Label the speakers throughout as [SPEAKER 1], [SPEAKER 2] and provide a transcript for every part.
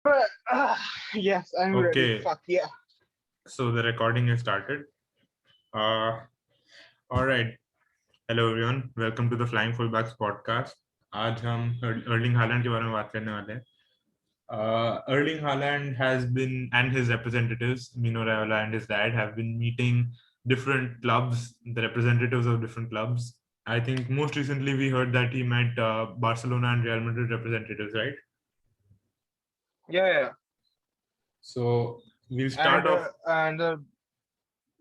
[SPEAKER 1] But, yes, I'm ready.
[SPEAKER 2] Okay,
[SPEAKER 1] Fuck yeah.
[SPEAKER 2] so the recording is started. Uh, all right. Hello everyone. Welcome to the Flying Fullbacks podcast. आज हम Erling Haaland के बारे में बात करने वाले हैं. Erling Haaland has been and his representatives Mino Raiola and his dad have been meeting different clubs, the representatives of different clubs. I think most recently we heard that he met Barcelona and Real Madrid representatives, right?
[SPEAKER 1] Yeah.
[SPEAKER 2] So we'll start
[SPEAKER 1] And
[SPEAKER 2] off.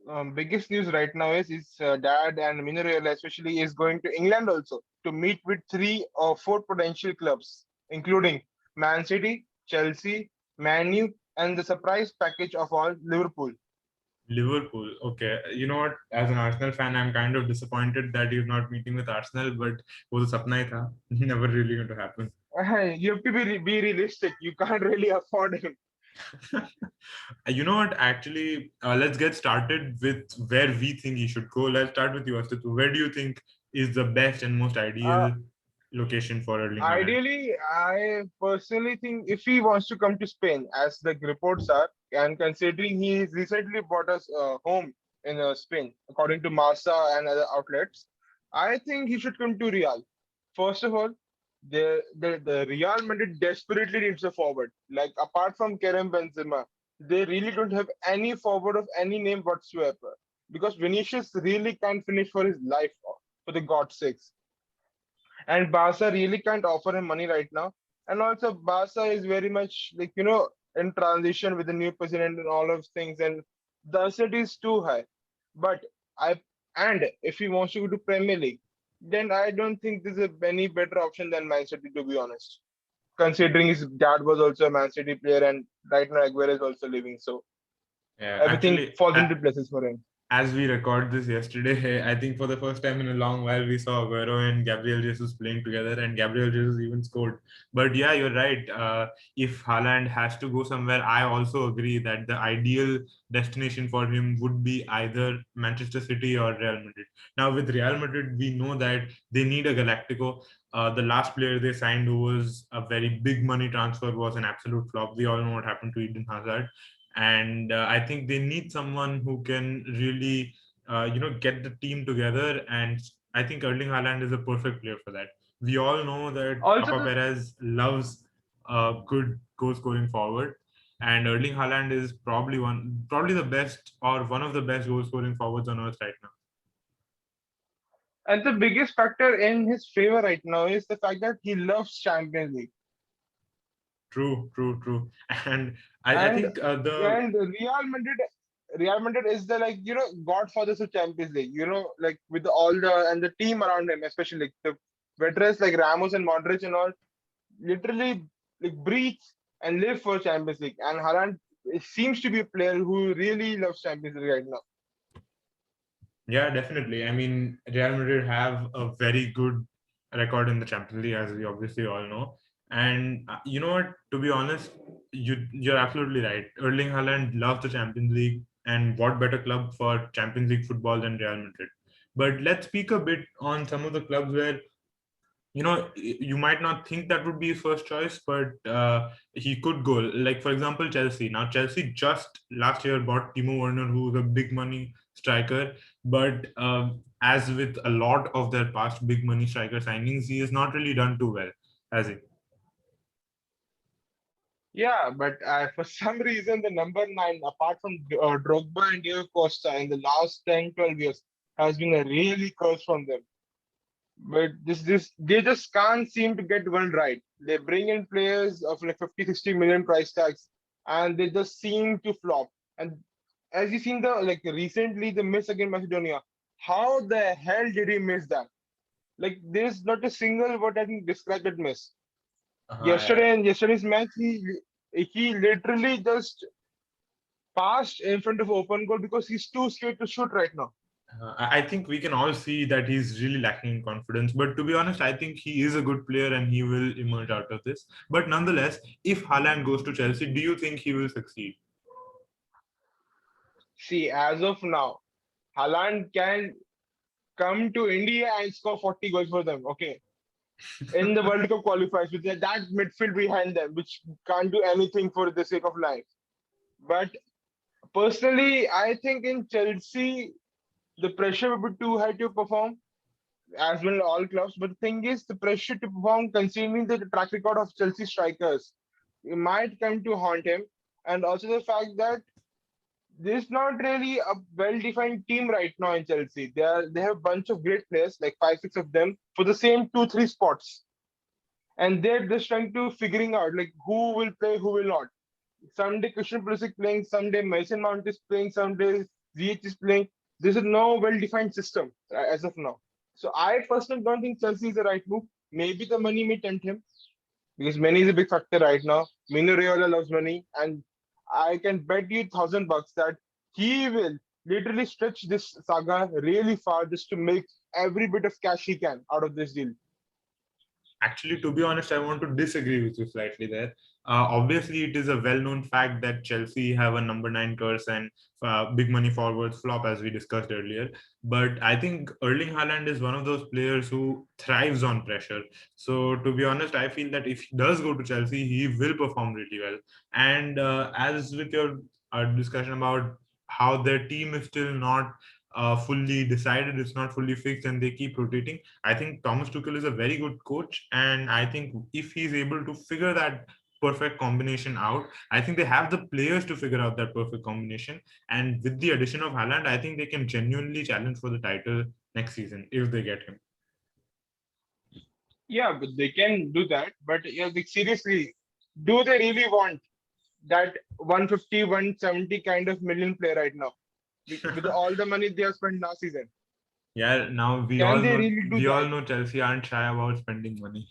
[SPEAKER 1] the biggest news right now is his dad and Mineral especially is going to England also to meet with three or four potential clubs, including Man City, Chelsea, Man U, and the surprise package of all Liverpool.
[SPEAKER 2] Liverpool. Okay. You know what? As an Arsenal fan, I'm kind of disappointed that he's not meeting with Arsenal, but वो तो सपना ही था. Never really going to happen.
[SPEAKER 1] You have to be realistic. You can't really afford him.
[SPEAKER 2] You know what? Actually, let's get started with where we think he should go. Let's start with you, Astitu. Where do you think is the best and most
[SPEAKER 1] Uh,
[SPEAKER 2] ideal location for Erling Haaland?
[SPEAKER 1] Ideally, I personally think if he wants to come to Spain, as the reports are, and considering he recently bought us a home in Spain, according to Marca and other outlets, I think he should come to Real. First of all, the Real Madrid desperately needs a forward. Like apart from Kerem Benzema, they really don't have any forward of any name whatsoever. Because Vinicius really can't finish for his life, for the God's sakes, and Barca really can't offer him money right now. And also, Barca is very much like in transition with the new president and all of things, and the asset is too high. But I and if he wants to go to Premier League, then I don't think there's any better option than Man City, to be honest. Considering his dad was also a Man City player, and right now Aguero is also leaving, so
[SPEAKER 2] Yeah,
[SPEAKER 1] everything
[SPEAKER 2] actually,
[SPEAKER 1] falls into places for him.
[SPEAKER 2] as we record this yesterday, I think for the first time in a long while, we saw Aguero and Gabriel Jesus playing together, and Gabriel Jesus even scored. But yeah, you're right. If Haaland has to go somewhere, I also agree that the ideal destination for him would be either Manchester City or Real Madrid. Now, with Real Madrid, we know that they need a Galactico. The last player they signed, who was a very big money transfer, was an absolute flop. We all know what happened to Eden Hazard, and I think they need someone who can really get the team together, and I think Erling Haaland is a perfect player for that. We all know that
[SPEAKER 1] Also,
[SPEAKER 2] Papa Perez loves good goal scoring forward, and Erling Haaland is probably the best or one of the best goal scoring forwards on earth right now.
[SPEAKER 1] and the biggest factor in his favor right now is the fact that he loves Champions League.
[SPEAKER 2] True. And I
[SPEAKER 1] And
[SPEAKER 2] think the
[SPEAKER 1] and Real Madrid is the godfathers of Champions League. Like with all the team around him, especially like the veterans like Ramos and Modric and all, literally like breathe and live for Champions League. And Haaland seems to be a player who really loves Champions League right now.
[SPEAKER 2] Yeah, definitely. I mean, Real Madrid have a very good record in the Champions League, as we obviously all know. And you know what? To be honest, you're absolutely right. Erling Haaland loves the Champions League, and what better club for Champions League football than Real Madrid? But let's speak a bit on some of the clubs where you might not think that would be his first choice, but he could go. Like for example, Chelsea. Now Chelsea just last year bought Timo Werner, who's a big money striker, but as with a lot of their past big money striker signings, he has not really done too well, has he?
[SPEAKER 1] Yeah, but for some reason, the number nine, apart from Drogba and Diego Costa in the last 10, 12 years, has been a really curse from them. But this they just can't seem to get one right. They bring in players of like 50, 60 million price tags, and they just seem to flop. And as you seen the like recently the miss against Macedonia, how the hell did he miss that? Like there's not a single word I can describe that miss.
[SPEAKER 2] Uh,
[SPEAKER 1] Yesterday in yesterday's match, he literally just passed in front of open goal because he's too scared to shoot right now.
[SPEAKER 2] I think we can all see that he's really lacking in confidence. But to be honest, I think he is a good player and he will emerge out of this. But nonetheless, if Haaland goes to Chelsea, do you think he will succeed?
[SPEAKER 1] See, as of now, Haaland can come to India and score 40 goals for them. Okay. in the World Cup qualifiers with that midfield behind them, which can't do anything for the sake of life. But personally, I think in Chelsea, the pressure would be too high to perform, as well all clubs. But the thing is, the pressure to perform, considering the track record of Chelsea strikers, it might come to haunt him. And also the fact that there's not really a well-defined team right now in Chelsea. They have a bunch of great players, like five, six of them, for the same two, three spots, and they're just trying to figuring out like who will play, who will not. Someday Christian Pulisic playing, someday Mason Mount is playing, someday ZH is playing. There's no well-defined system as of now. So I personally don't think Chelsea is the right move. Maybe the money may tempt him because money is a big factor right now. Mino Raiola loves money, and I can bet you $1,000 that he will literally stretch this saga really far just to make every bit of cash he can out of this deal.
[SPEAKER 2] Actually, to be honest, I want to disagree with you slightly there. Obviously, it is a well-known fact that Chelsea have a number 9 curse and big money forwards flop, as we discussed earlier. But I think Erling Haaland is one of those players who thrives on pressure. So, to be honest, I feel that if he does go to Chelsea, he will perform really well. And as with your discussion about how their team is still not fully decided, it's not fully fixed, and they keep rotating. I think Thomas Tuchel is a very good coach, and I think if he's able to figure that perfect combination out, I think they have the players to figure out that perfect combination. And with the addition of Haaland, I think they can genuinely challenge for the title next season if they get him.
[SPEAKER 1] Yeah, but they can do that. But yeah, like, seriously, do they really want that 150, 170 kind of million player right now with all the money they have spent last season?
[SPEAKER 2] Yeah, now
[SPEAKER 1] Can they really do
[SPEAKER 2] we all
[SPEAKER 1] that?
[SPEAKER 2] know Chelsea aren't shy about spending money.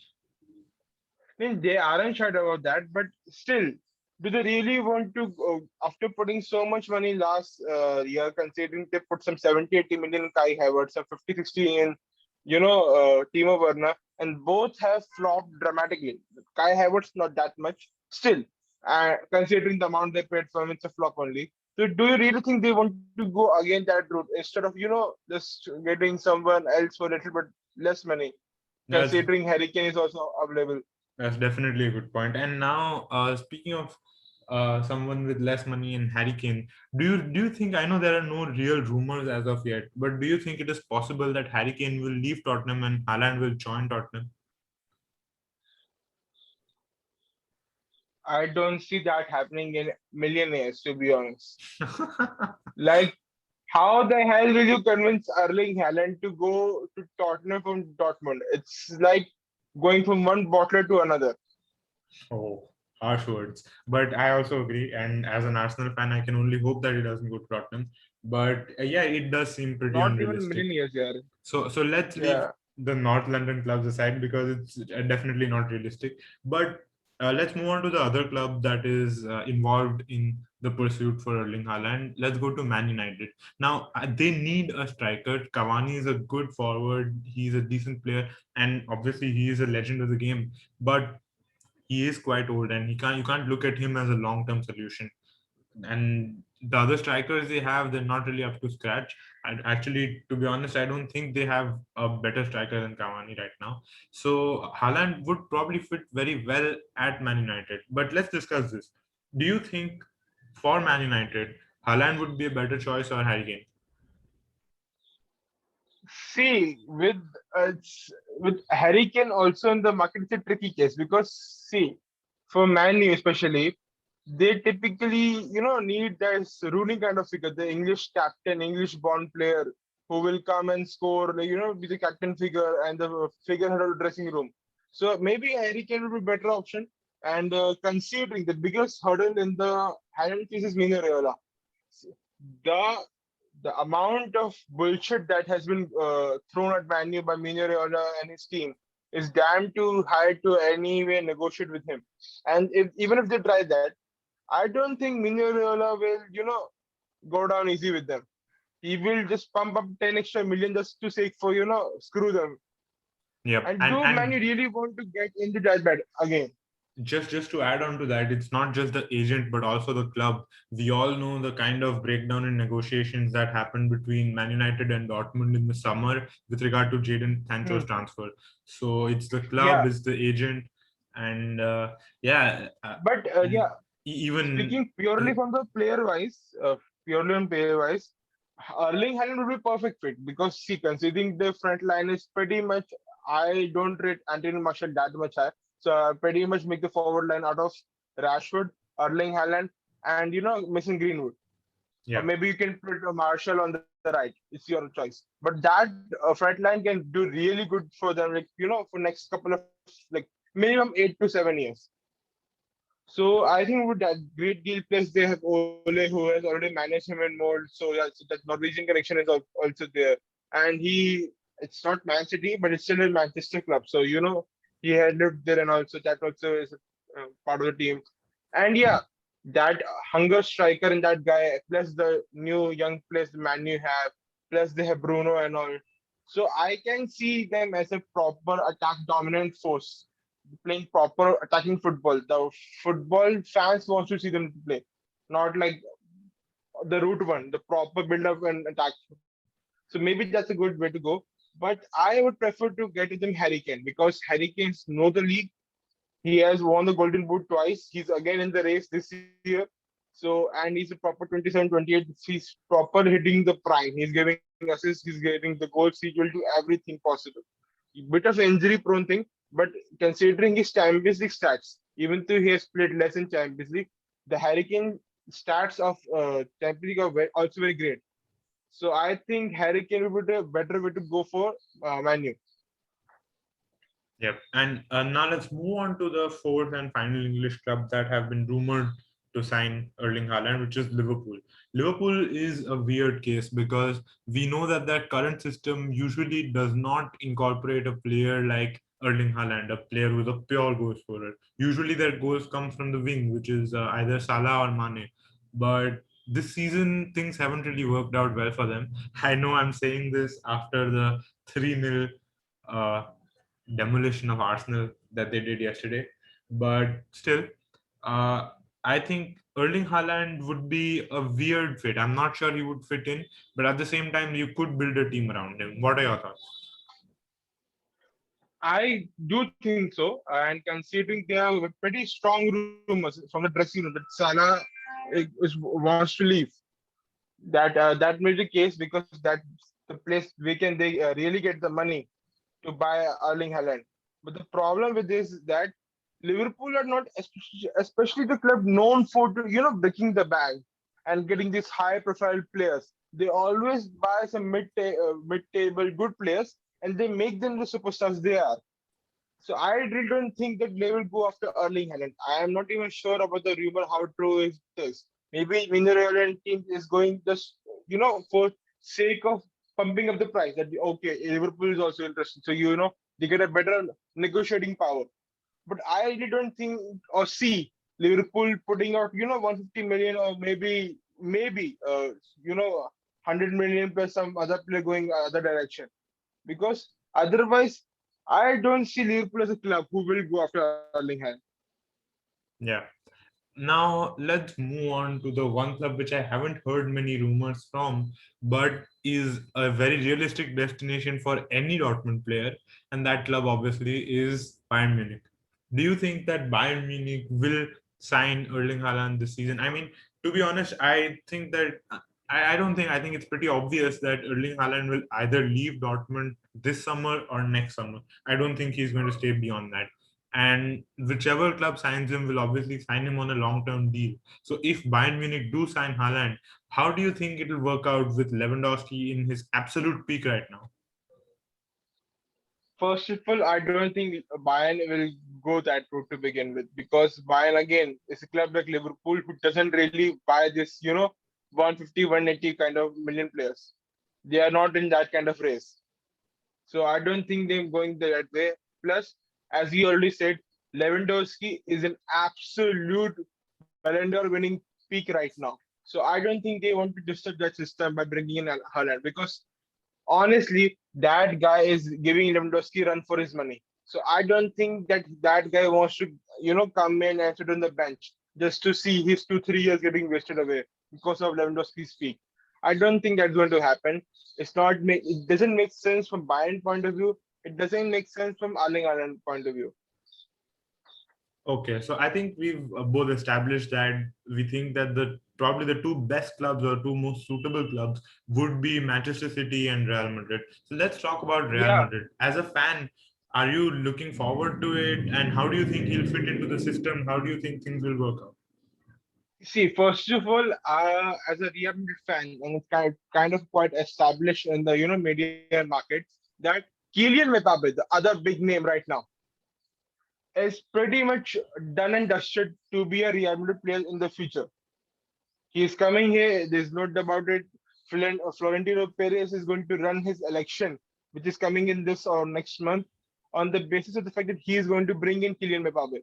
[SPEAKER 1] I mean, they aren't sure about that, but still, do they really want to, after putting so much money last year, considering they put some 70, 80 million in Kai Havertz, some 50, 60 in, Timo Werner, and both have flopped dramatically. Kai Havertz, not that much. Still, considering the amount they paid for him, it's a flop only. So, do you really think they want to go again that route instead of, just getting someone else for a little bit less money,
[SPEAKER 2] That's
[SPEAKER 1] considering Harry Kane is also available?
[SPEAKER 2] That's definitely a good point. And now, speaking of someone with less money in Harry Kane, do you think, I know there are no real rumors as of yet, but do you think it is possible that Harry Kane will leave Tottenham and Haaland will join Tottenham?
[SPEAKER 1] I don't see that happening in millionaires, to be honest. Like, how the hell will you convince Erling Haaland to go to Tottenham from Dortmund? It's like going from one bottler to another.
[SPEAKER 2] Oh, harsh words. But I also agree. And as an Arsenal fan, I can only hope that he doesn't go to Tottenham. But yeah, it does seem pretty
[SPEAKER 1] Not even
[SPEAKER 2] unrealistic.
[SPEAKER 1] millionaires, yeah.
[SPEAKER 2] So let's leave
[SPEAKER 1] Yeah.
[SPEAKER 2] the North London clubs aside because it's definitely not realistic. But let's move on to the other club that is involved in the pursuit for Erling Haaland. Let's go to Man United. Now they need a striker. Cavani is a good forward. He's a decent player, and obviously he is a legend of the game. But he is quite old, and he can't you can't look at him as a long term solution. And the other strikers they have, they're not really up to scratch. And actually, to be honest, I don't think they have a better striker than Cavani right now. So Haaland would probably fit very well at Man United. But let's discuss this. Do you think for Man United, Haaland would be a better choice or Harry Kane?
[SPEAKER 1] See, with Harry Kane also in the market, it's a tricky case because see, for Man U especially, they typically, need this ruling kind of figure, the English captain, English born player who will come and score, like, be the captain figure and the figurehead of the dressing room. So maybe Harry Kane would be a better option. And considering the biggest hurdle in the Highland case is Mino Raiola. The the amount of bullshit that has been thrown at Manu by Mino Raiola and his team is damn too high to anyway negotiate with him. And even if they try that, I don't think Mino Raiola will, go down easy with them. He will just pump up 10 extra million just to say for, screw them.
[SPEAKER 2] Yep.
[SPEAKER 1] And
[SPEAKER 2] And
[SPEAKER 1] do Manu really want to get into that bed again?
[SPEAKER 2] just to add on to that, it's not just the agent but also the club. We all know the kind of breakdown in negotiations that happened between Man United and Dortmund in the summer with regard to Jadon Sancho's
[SPEAKER 1] Hmm.
[SPEAKER 2] transfer. So it's the club,
[SPEAKER 1] Yeah,
[SPEAKER 2] it's the agent, and yeah,
[SPEAKER 1] but yeah,
[SPEAKER 2] even
[SPEAKER 1] speaking purely from the player wise, purely on player wise, Erling Haaland would be perfect fit because see, considering the front line is pretty much, I don't rate Anthony Martial that much high, so I pretty much make the forward line out of Rashford, Erling Haaland, and Mason Greenwood, or
[SPEAKER 2] yeah.
[SPEAKER 1] maybe you can put Marshall on the right. It's your choice. But that front line can do really good for them, like for next couple of like minimum 8 to 7 years. So I think with that great deal plus they have Ole who has already managed him in mold. So yeah, so that Norwegian connection is also there. And it's not Man City, but it's still a Manchester club. So he had lived there, and also that also is part of the team. And yeah, that hunger striker and that guy plus the new young players the Man U have, plus they have Bruno and all. So I can see them as a proper attack dominant force playing proper attacking football. The football fans want to see them play, not like the route one, the proper build up and attack. So maybe that's a good way to go. But I would prefer to get them Harry Kane because Harry Kane's know the league. He has won the Golden Boot twice. He's again in the race this year. So, and he's a proper 27, 28. He's proper hitting the prime. He's giving assists, he's getting the goals. He will do everything possible. Bit of injury prone thing, but considering his Champions League stats, even though he has played less in Champions League, the Hurricane stats of Champions League are also very great. So I think Hurricane would be a better way to go for Manu.
[SPEAKER 2] Yep. And now let's move on to the fourth and final English club that have been rumored to sign Erling Haaland, which is Liverpool. Liverpool is a weird case because we know that that current system usually does not incorporate a player like Erling Haaland, a player who's a pure goal scorer. Usually their goals come from the wing, which is either Salah or Mane. But this season, things haven't really worked out well for them. I know I'm saying this after the 3-0 demolition of Arsenal that they did yesterday. But still, uh, I think Erling Haaland would be a weird fit. I'm not sure he would fit in, but at the same time, you could build a team around him. What are your thoughts?
[SPEAKER 1] I do think so, and considering they have a pretty strong rumors from the dressing room that Salah wants to leave, that may be the case because that's the place we can they really get the money to buy Erling Haaland. But the problem with this is that Liverpool are not, especially the club known for breaking the bank and getting these high-profile players. They always buy some mid-table good players and they make them the superstars they are. So I really don't think that they will go after Erling Haaland. I am not even sure about the rumor how true is this. Maybe Villarreal team is going just for sake of pumping up the price. That okay, Liverpool is also interested, so they get a better negotiating power. But I really don't think or see Liverpool putting out 150 million or maybe 100 million plus some other player going other direction because otherwise, I don't see Liverpool as a club who will go after Erling Haaland.
[SPEAKER 2] Yeah. Now let's move on to the one club which I haven't heard many rumors from, but is a very realistic destination for any Dortmund player, and that club obviously is Bayern Munich. Do you think that Bayern Munich will sign Erling Haaland this season? I mean, to be honest, I think that I don't think I think it's pretty obvious that Erling Haaland will either leave Dortmund this summer or next summer. I don't think he's going to stay beyond that, and whichever club signs him will obviously sign him on a long-term deal. So if Bayern Munich do sign Haaland, how do you think it will work out with Lewandowski in his absolute peak right now?
[SPEAKER 1] First of all, I don't think Bayern will go that route to begin with because Bayern again is a club like Liverpool who doesn't really buy this 150, 180 kind of million players. They are not in that kind of race. So I don't think they're going that way. Plus, as you already said, Lewandowski is an absolute Ballon d'Or winning peak right now. So I don't think they want to disturb that system by bringing in Haaland because honestly, that guy is giving Lewandowski run for his money. So I don't think that guy wants to come in and sit on the bench just to see his 2 3 years getting wasted away because of Lewandowski's peak. I don't think that's going to happen. It doesn't make sense from Bayern point of view. It doesn't make sense from Erling Haaland point of view.
[SPEAKER 2] Okay, so I think we've both established that we think that the probably the two best clubs or two most suitable clubs would be Manchester City and Real Madrid. So let's talk about Real
[SPEAKER 1] Yeah.
[SPEAKER 2] Madrid. As a fan, are you looking forward to it? And how do you think he'll fit into the system? How do you think things will work out?
[SPEAKER 1] See, first of all, as a Real Madrid fan, and it's kind of quite established in the media markets that Kylian Mbappe, the other big name right now, is pretty much done and dusted to be a Real Madrid player in the future. He is coming here. There's no doubt about it. Florentino Perez is going to run his election, which is coming in this or next month, on the basis of the fact that he is going to bring in Kylian Mbappe.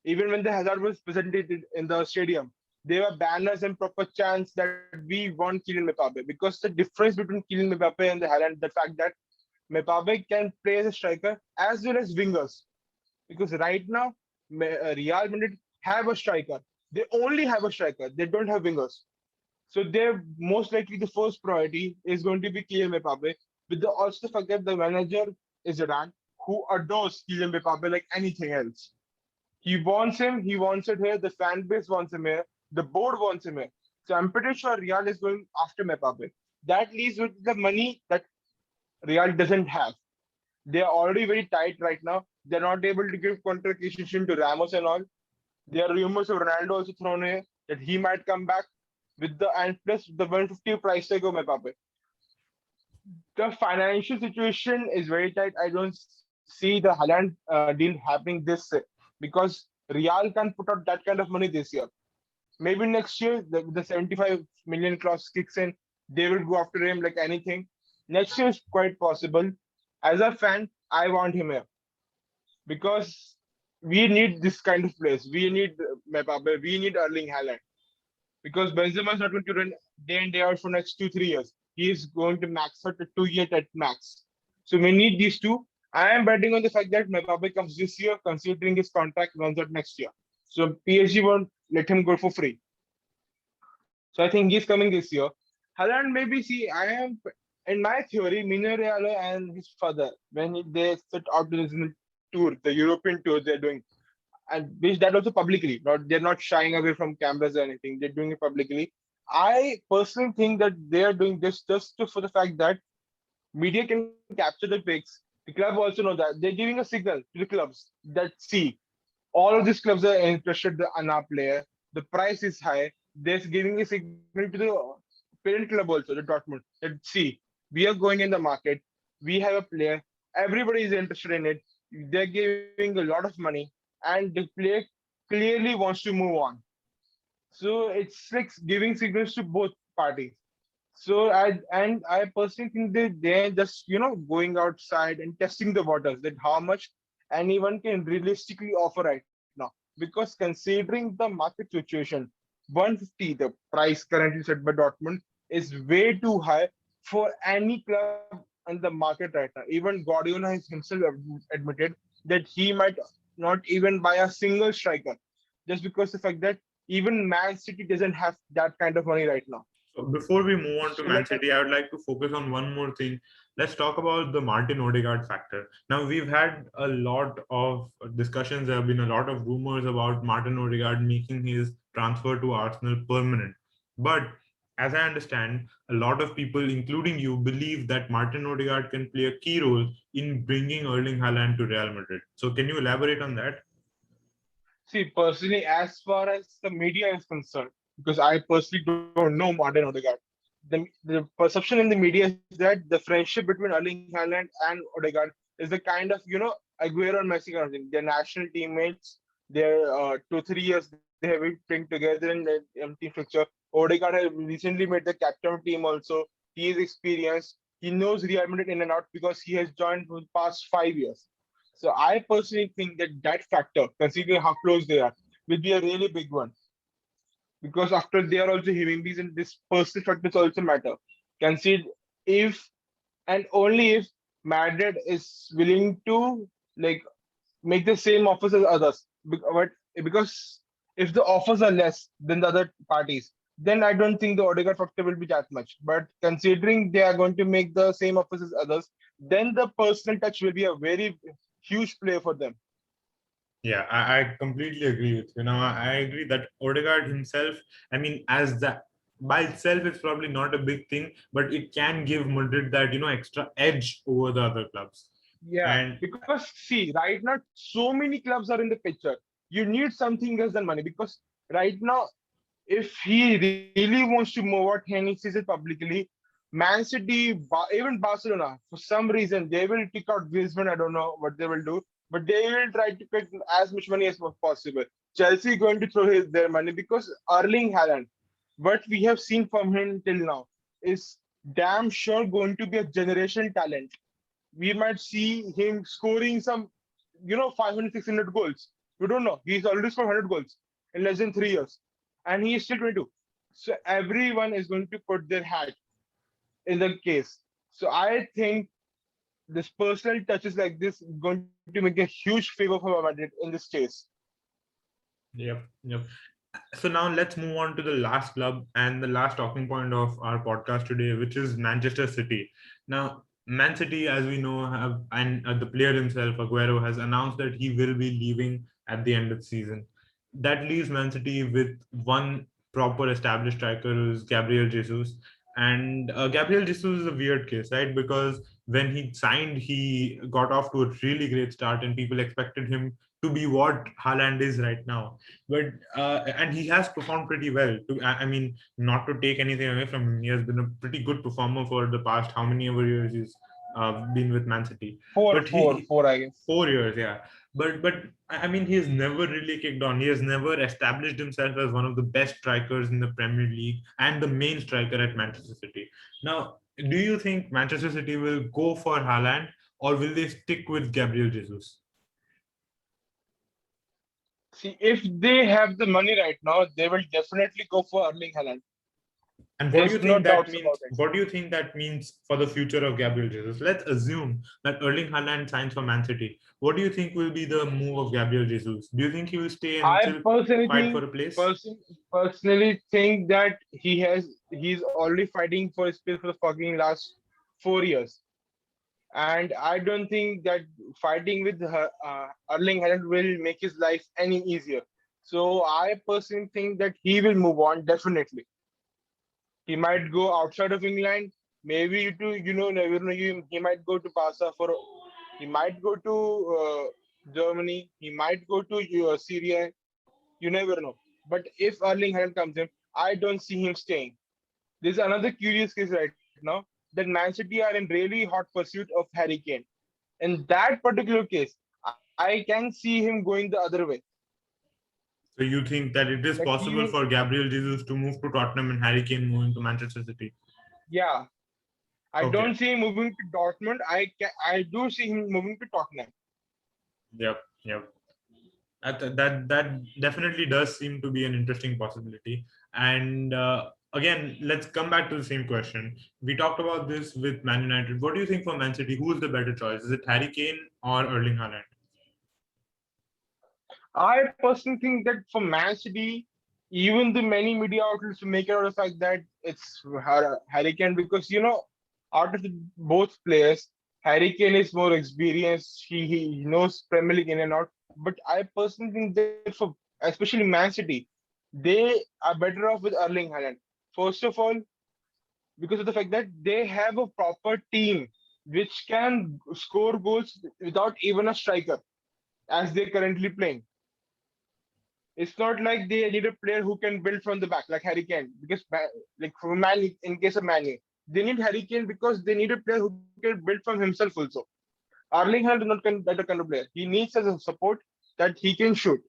[SPEAKER 1] Even when the Hazard was presented in the stadium, there were banners and proper chants that we want Kylian Mbappe, because the difference between Kylian Mbappe and the Haaland, the fact that Mbappe can play as a striker as well as wingers. Because right now, Real Madrid have a striker. They only have a striker. They don't have wingers. So they're most likely the first priority is going to be Kylian Mbappe. With the also the fact that the manager is Iran, who adores Kylian Mbappe like anything else. He wants him. He wants it here. The fan base wants him here. The board wants him here. So I'm pretty sure Real is going after Mbappe. That leaves with the money that Real doesn't have. They are already very tight right now. They're not able to give contract extension to Ramos and all. There are rumors of Ronaldo also thrown here that he might come back with the and plus the 150 price tag of Mbappe. The financial situation is very tight. I don't see the Haaland deal happening because Real can't put out that kind of money this year. Maybe next year the 75 million clause kicks in. They will go after him like anything. Next year is quite possible. As a fan, I want him here because we need this kind of players. We need Mbappe. We need Erling Haaland because Benzema is not going to run day in day out for next 2 3 years. He is going to max out to 2 years at max. So we need these two. I am betting on the fact that Mbappe comes this year, considering his contract runs out next year. So PSG won't let him go for free. So I think he's coming this year. Haaland, maybe see, I am in my theory, Mino Realo and his father, when they set out this tour, the European tour they're doing, and which that also publicly, not they're not shying away from cameras or anything, they're doing it publicly. I personally think that they are doing this just for the fact that media can capture the pics. The club also know that they're giving a signal to the clubs that see all of these clubs are interested in our player. The price is high. They're giving a signal to the parent club also, the Dortmund, that see, we are going in the market. We have a player. Everybody is interested in it. They're giving a lot of money, and the player clearly wants to move on. So it's like giving signals to both parties. So I personally think that they're just going outside and testing the waters that how much anyone can realistically offer right now. Because considering the market situation, 150 the price currently set by Dortmund is way too high for any club in the market right now. Even Guardiola has himself admitted that he might not even buy a single striker just because the fact that even Man City doesn't have that kind of money right now.
[SPEAKER 2] So before we move on to
[SPEAKER 1] So
[SPEAKER 2] Man
[SPEAKER 1] like
[SPEAKER 2] City, I would like to focus on one more thing. Let's talk about the Martin Odegaard factor. Now we've had a lot of discussions. There have been a lot of rumors about Martin Odegaard making his transfer to Arsenal permanent. But as I understand, a lot of people, including you, believe that Martin Odegaard can play a key role in bringing Erling Haaland to Real Madrid. So can you elaborate on that?
[SPEAKER 1] see, personally, as far as the media is concerned, because I personally don't know Martin Odegaard, the perception in the media is that the friendship between Erling Haaland and Odegaard is the kind of Aguero and Messi kind of thing. They're national teammates. They're 2 3 years they have been playing together in the team structure. Odegaard has recently made the captain of team also. He is experienced. He knows Real Madrid in and out because he has joined for the past 5 years. So I personally think that that factor, considering how close they are, will be a really big one. Because after they are also human beings and this personal factors also matter. Consider if and only if Madrid is willing to like make the same offers as others. But because if the offers are less than the other parties, then I don't think the Odegaard factor will be that much. But considering they are going to make the same offers as others, then the personal touch will be a very huge play for them.
[SPEAKER 2] Yeah, I completely agree with you. Now, I agree that Odegaard himself, I mean, as that by itself, it's probably not a big thing, but it can give Madrid that, extra edge over the other clubs.
[SPEAKER 1] Yeah,
[SPEAKER 2] And
[SPEAKER 1] because see, right now so many clubs are in the picture. You need something else than money because right now, if he really wants to move out and he says it publicly, Man City, even Barcelona, for some reason, they will kick out Griezmann. I don't know what they will do, but they will try to get as much money as possible. Chelsea going to throw their money because Erling Haaland, what we have seen from him till now, is damn sure going to be a generation talent. We might see him scoring some, 500, 600 goals. We don't know. He's already scored 100 goals in less than 3 years. And he is still 22. So everyone is going to put their hat in the case. So I think this personal touches like this is going to make a huge favor for Madrid in this case.
[SPEAKER 2] yep, yep. So now let's move on to the last club and the last talking point of our podcast today, which is Manchester City. Now, Man City, as we know, have and the player himself, Aguero, has announced that he will be leaving at the end of the season. That leaves Man City with one proper established striker, who's Gabriel Jesus. And Gabriel Jesus is a weird case, right? Because when he signed, he got off to a really great start, and people expected him to be what Haaland is right now. But and he has performed pretty well. I mean, not to take anything away from him, he has been a pretty good performer for the past how many ever years he's been with Man City.
[SPEAKER 1] Four,
[SPEAKER 2] But
[SPEAKER 1] four, four, I guess.
[SPEAKER 2] 4 years, yeah. But I mean, he has never really kicked on. He has never established himself as one of the best strikers in the Premier League and the main striker at Manchester City. Now, do you think Manchester City will go for Haaland, or will they stick with Gabriel Jesus?
[SPEAKER 1] See, if they have the money right now, they will definitely go for Erling Haaland.
[SPEAKER 2] And what do you
[SPEAKER 1] There's no
[SPEAKER 2] think that
[SPEAKER 1] doubts
[SPEAKER 2] means?
[SPEAKER 1] about it.
[SPEAKER 2] What do you think that means for the future of Gabriel Jesus? Let's assume that Erling Haaland signs for Man City. What do you think will be the move of Gabriel Jesus? Do you think he will stay and
[SPEAKER 1] I
[SPEAKER 2] still
[SPEAKER 1] personally
[SPEAKER 2] fight for
[SPEAKER 1] think,
[SPEAKER 2] a place?
[SPEAKER 1] person, personally think that he's already fighting for his place for the fucking last 4 years, and I don't think that fighting with Erling Haaland will make his life any easier. So I personally think that he will move on definitely. He might go outside of England, maybe to never know he might go to Barca for. He might go to Germany. He might go to Syria. You never know. But if Erling Haaland comes in, I don't see him staying. There's another curious case right now that Man City are in really hot pursuit of Harry Kane. In that particular case, I can see him going the other way.
[SPEAKER 2] So you think that it is
[SPEAKER 1] Like
[SPEAKER 2] possible
[SPEAKER 1] he,
[SPEAKER 2] for Gabriel Jesus to move to Tottenham and Harry Kane moving to Manchester City?
[SPEAKER 1] yeah, I
[SPEAKER 2] Okay.
[SPEAKER 1] don't see him moving to Dortmund. I do see him moving to Tottenham.
[SPEAKER 2] Yep. Yep. That definitely does seem to be an interesting possibility. And again, let's come back to the same question. We talked about this with Man United. What do you think for Man City? Who is the better choice? Is it Harry Kane or Erling Haaland?
[SPEAKER 1] I personally think that for Man City, even the many media outlets make it out of the fact that it's Harry Kane because out of the both players, Harry Kane is more experienced. He knows Premier League in and out. But I personally think that for especially Man City, they are better off with Erling Haaland. First of all, because of the fact that they have a proper team which can score goals without even a striker, as they're currently playing. It's not like they need a player who can build from the back like Harry Kane. Because like for Man, in case of Man, they need Harry Kane because they need a player who can build from himself also. Erling Haaland is not that kind of player. He needs as a support that he can shoot.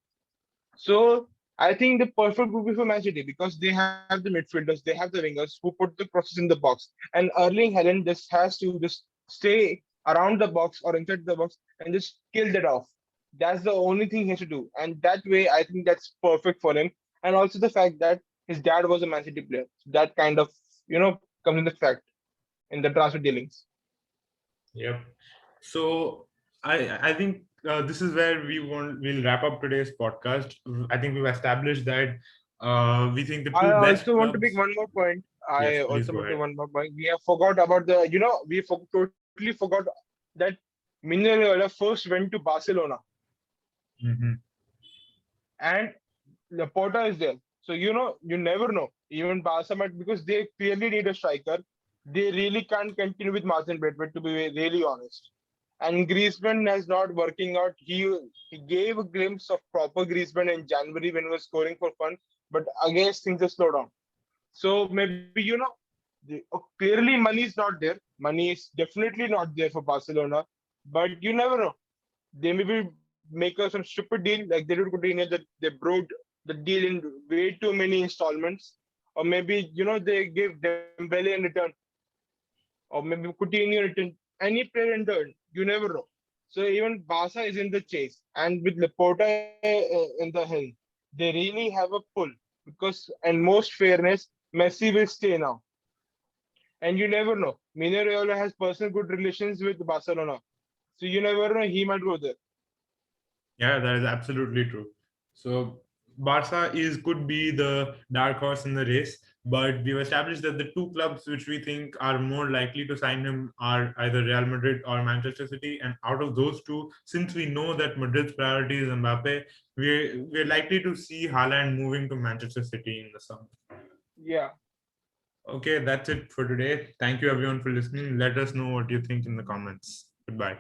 [SPEAKER 1] So I think the perfect group is for Man City because they have the midfielders, they have the wingers who put the crosses in the box, and Erling Haaland just has to just stay around the box or inside the box and just kill that off. That's the only thing he has to do, and that way I think that's perfect for him. And also the fact that his dad was a Man City player, that kind of comes in the fact in the transfer dealings.
[SPEAKER 2] Yep. So I think this is where we'll wrap up today's podcast. I think we've established that we think the
[SPEAKER 1] I
[SPEAKER 2] two best
[SPEAKER 1] also want to make
[SPEAKER 2] clubs.
[SPEAKER 1] one more point.
[SPEAKER 2] Yes,
[SPEAKER 1] I
[SPEAKER 2] please
[SPEAKER 1] also
[SPEAKER 2] go
[SPEAKER 1] want to
[SPEAKER 2] ahead.
[SPEAKER 1] one more point. We have forgot about the, totally forgot that Mineral first went to Barcelona
[SPEAKER 2] Hmm.
[SPEAKER 1] and Laporta is there. So you never know. Even Barca might, because they clearly need a striker. They really can't continue with Martin Braithwaite, to be really honest. And Griezmann has not working out. He gave a glimpse of proper Griezmann in January when he was scoring for fun, but again things have slowed down. So maybe clearly money is not there. Money is definitely not there for Barcelona, but you never know. They maybe make some stupid deal like they did with Coutinho, that they brought the deal in way too many installments, or maybe they give Dembele in return, or maybe Coutinho in return. Any player in return, you never know. So even Barca is in the chase, and with Laporta in the helm, they really have a pull because, and most fairness, Messi will stay now, and you never know. Mino Raiola has personal good relations with Barcelona, so you never know, he might go there.
[SPEAKER 2] Yeah, that is absolutely true. So Barca is could be the dark horse in the race, but we've established that the two clubs which we think are more likely to sign him are either Real Madrid or Manchester City. And out of those two, since we know that Madrid's priority is Mbappe, we're likely to see Haaland moving to Manchester City in the summer.
[SPEAKER 1] Yeah.
[SPEAKER 2] Okay, that's it for today. Thank you everyone for listening. Let us know what you think in the comments. Goodbye.